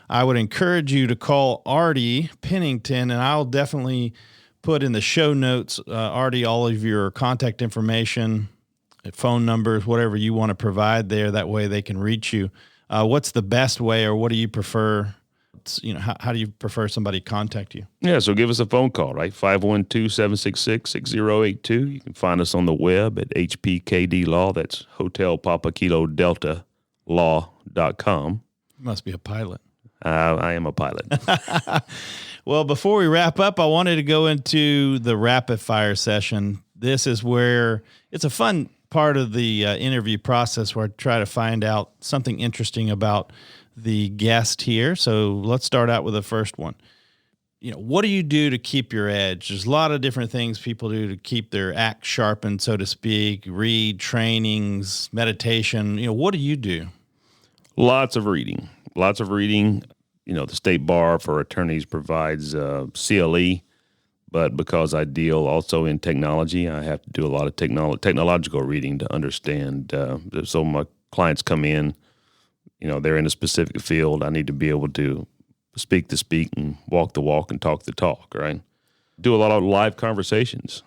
I would encourage you to call Artie Pennington, and I'll definitely put in the show notes, Artie, all of your contact information, phone numbers, whatever you want to provide there. That way they can reach you. What's the best way, or what do you prefer? How do you prefer somebody contact you? Yeah, so give us a phone call, right? 512-766-6082. You can find us on the web at HPKD Law. That's Hotel Papa Kilo Delta Law.com. You must be a pilot. I am a pilot. Well, before we wrap up, I wanted to go into the rapid fire session. This is where it's a fun part of the interview process where I try to find out something interesting about the guest here. So let's start out with the first one. What do you do to keep your edge? There's a lot of different things people do to keep their act sharpened, so to speak. Read, trainings, meditation. What do you do? Lots of reading. The state bar for attorneys provides CLE, but because I deal also in technology, I have to do a lot of technological reading to understand. So my clients come in, they're in a specific field. I need to be able to speak the speak and walk the walk and talk the talk, right? Do a lot of live conversations.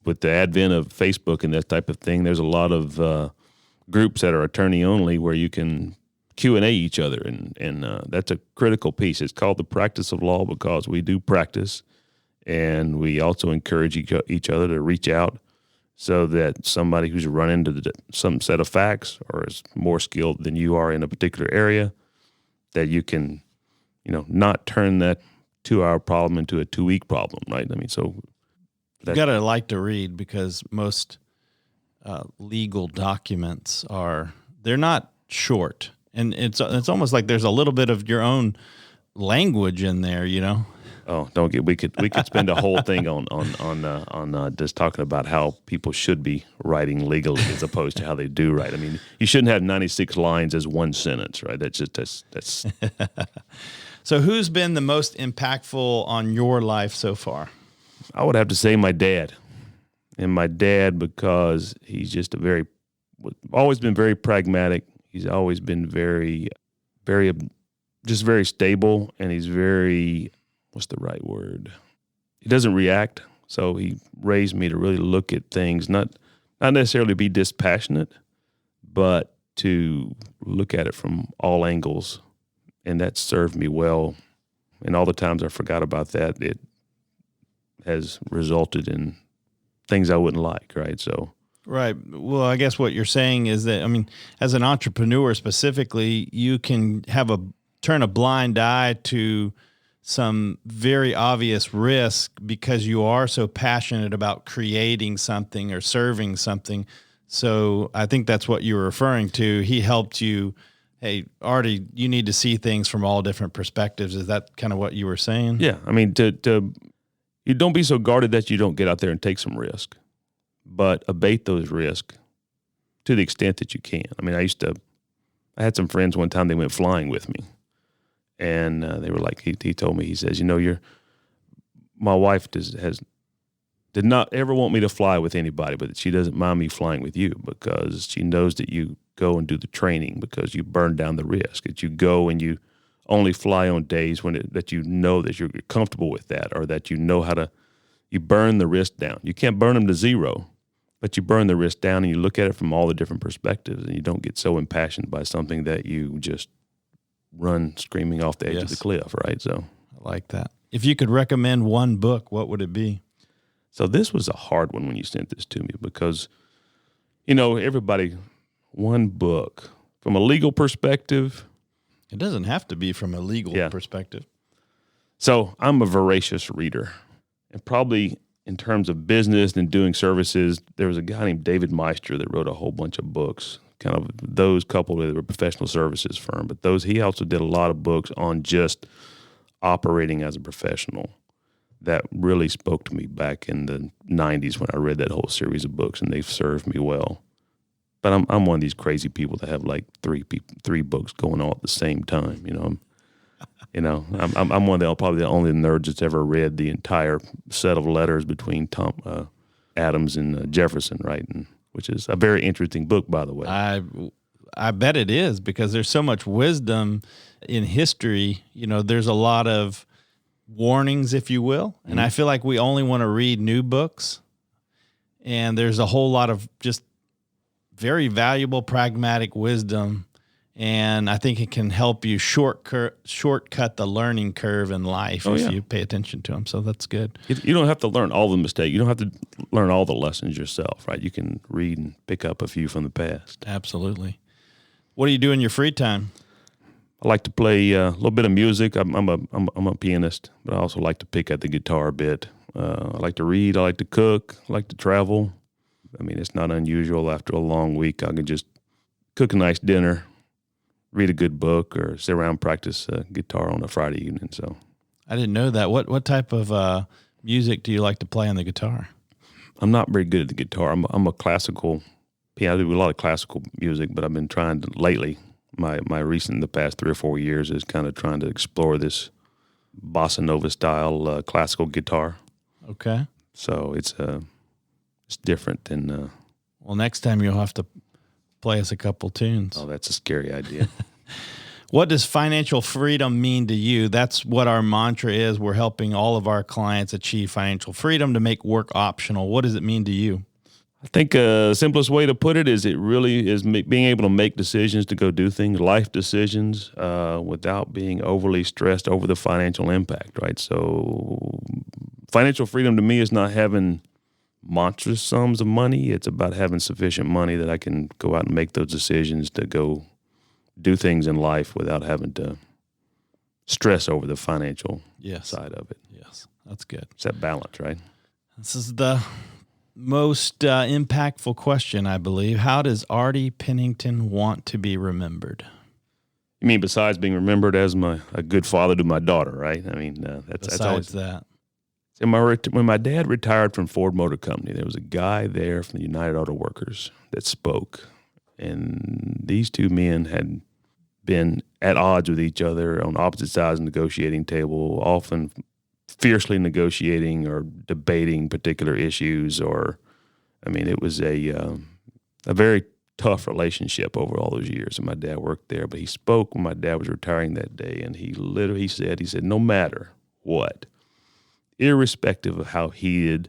With the advent of Facebook and that type of thing, there's a lot of groups that are attorney only where you can Q&A each other, and that's a critical piece. It's called the practice of law because we do practice, and we also encourage each other to reach out so that somebody who's run into some set of facts or is more skilled than you are in a particular area, that you can, not turn that 2-hour problem into a 2-week problem, right? So you got to like to read, because most legal documents they're not short. And it's almost like there's a little bit of your own language in there, Oh, we could spend a whole thing on just talking about how people should be writing legally as opposed to how they do write. You shouldn't have 96 lines as one sentence, right? That's. So who's been the most impactful on your life so far? I would have to say my dad. And my dad, because he's just always been very pragmatic. He's always been very, very, just very stable, and he's very, what's the right word? He doesn't react. So he raised me to really look at things, not necessarily be dispassionate, but to look at it from all angles. And that served me well. And all the times I forgot about that, it has resulted in things I wouldn't like, right? So. Right. Well, I guess what you're saying is that, as an entrepreneur specifically, you can turn a blind eye to some very obvious risk because you are so passionate about creating something or serving something. So I think that's what you were referring to. He helped you. Hey, Artie, you need to see things from all different perspectives. Is that kind of what you were saying? Yeah. You don't be so guarded that you don't get out there and take some risk, but abate those risks to the extent that you can. I had some friends one time, they went flying with me, and they were like, he told me, he says, my wife did not ever want me to fly with anybody, but she doesn't mind me flying with you because she knows that you go and do the training because you burn down the risk, that you go and you only fly on days that you know that you're comfortable with that, or that you know how to, you burn the risk down. You can't burn them to zero, but you burn the risk down and you look at it from all the different perspectives, and you don't get so impassioned by something that you just run screaming off the edge of the cliff, right? So I like that. If you could recommend one book, what would it be? So this was a hard one when you sent this to me because, everybody, one book from a legal perspective. It doesn't have to be from a legal perspective. So I'm a voracious reader, and probably in terms of business and doing services, there was a guy named David Maister that wrote a whole bunch of books, kind of those coupled with a professional services firm. But he also did a lot of books on just operating as a professional that really spoke to me back in the 90s when I read that whole series of books, and they've served me well. But I'm one of these crazy people that have like three books going on at the same time. I'm one of probably the only nerds that's ever read the entire set of letters between Adams and Jefferson, right? Which is a very interesting book, by the way. I bet it is, because there's so much wisdom in history. There's a lot of warnings, if you will, and I feel like we only want to read new books, and there's a whole lot of just very valuable, pragmatic wisdom, and I think it can help you shortcut the learning curve in life if you pay attention to them. So that's good. You don't have to learn all the mistakes. You don't have to learn all the lessons yourself, right? You can read and pick up a few from the past. Absolutely. What do you do in your free time? I like to play a little bit of music. I'm a pianist, but I also like to pick at the guitar a bit. I like to read. I like to cook. I like to travel. I mean, it's not unusual after a long week. I can just cook a nice dinner, read a good book, or sit around and practice guitar on a Friday evening. So, I didn't know that. What type of music do you like to play on the guitar? I'm not very good at the guitar. I'm a classical piano. I do a lot of classical music, but I've been trying to lately. The past 3 or 4 years is kind of trying to explore this bossa nova style classical guitar. Okay. So it's different than. Well, next time you'll have to play us a couple tunes. Oh, that's a scary idea. What does financial freedom mean to you? That's what our mantra is. We're helping all of our clients achieve financial freedom to make work optional. What does it mean to you? I think the simplest way to put it is it really is being able to make decisions to go do things, life decisions, without being overly stressed over the financial impact, right? So financial freedom to me is not having monstrous sums of money. It's about having sufficient money that I can go out and make those decisions to go do things in life without having to stress over the financial side of it. Yes, that's good. It's that balance, right? This is the most impactful question, I believe. How does Artie Pennington want to be remembered? You mean besides being remembered as a good father to my daughter, right? I mean, that's always that. When my dad retired from Ford Motor Company, there was a guy there from the United Auto Workers that spoke, and these two men had been at odds with each other on opposite sides of the negotiating table, often fiercely negotiating or debating particular issues. It was a very tough relationship over all those years. And my dad worked there, but he spoke when my dad was retiring that day, and he literally said, no matter what, irrespective of how heated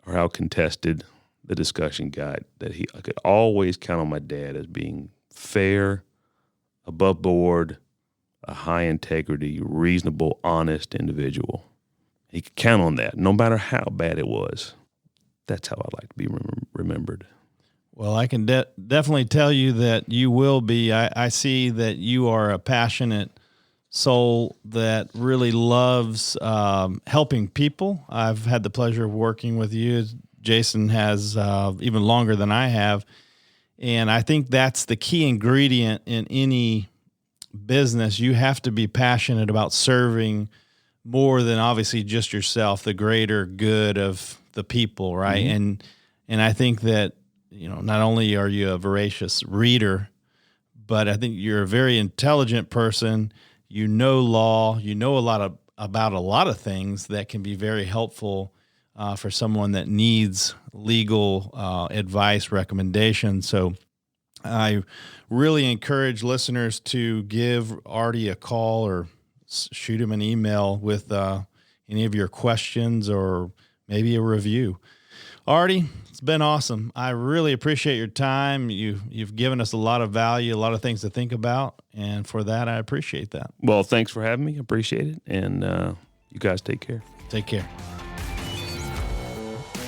or how contested the discussion got, that I could always count on my dad as being fair, above board, a high integrity, reasonable, honest individual. He could count on that, no matter how bad it was. That's how I'd like to be remembered. Well, I can definitely tell you that you will be. I see that you are a passionate soul that really loves helping people. I've had the pleasure of working with you. Jason has even longer than I have. And I think that's the key ingredient in any business. You have to be passionate about serving more than obviously just yourself, the greater good of the people, right? Mm-hmm. And I think that, not only are you a voracious reader, but I think you're a very intelligent person. You know law, you know about a lot of things that can be very helpful for someone that needs legal advice, recommendations. So I really encourage listeners to give Artie a call or shoot him an email with any of your questions or maybe a review. Artie, it's been awesome. I really appreciate your time. You've given us a lot of value, a lot of things to think about, and for that, I appreciate that. Well, thanks for having me. I appreciate it, and you guys take care. Take care.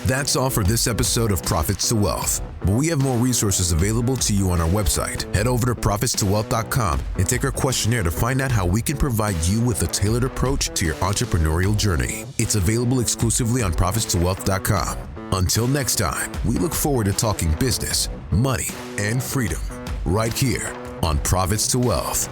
That's all for this episode of Profits to Wealth. But we have more resources available to you on our website. Head over to profitstowealth.com and take our questionnaire to find out how we can provide you with a tailored approach to your entrepreneurial journey. It's available exclusively on profitstowealth.com. Until next time, we look forward to talking business, money, and freedom right here on Profits to Wealth.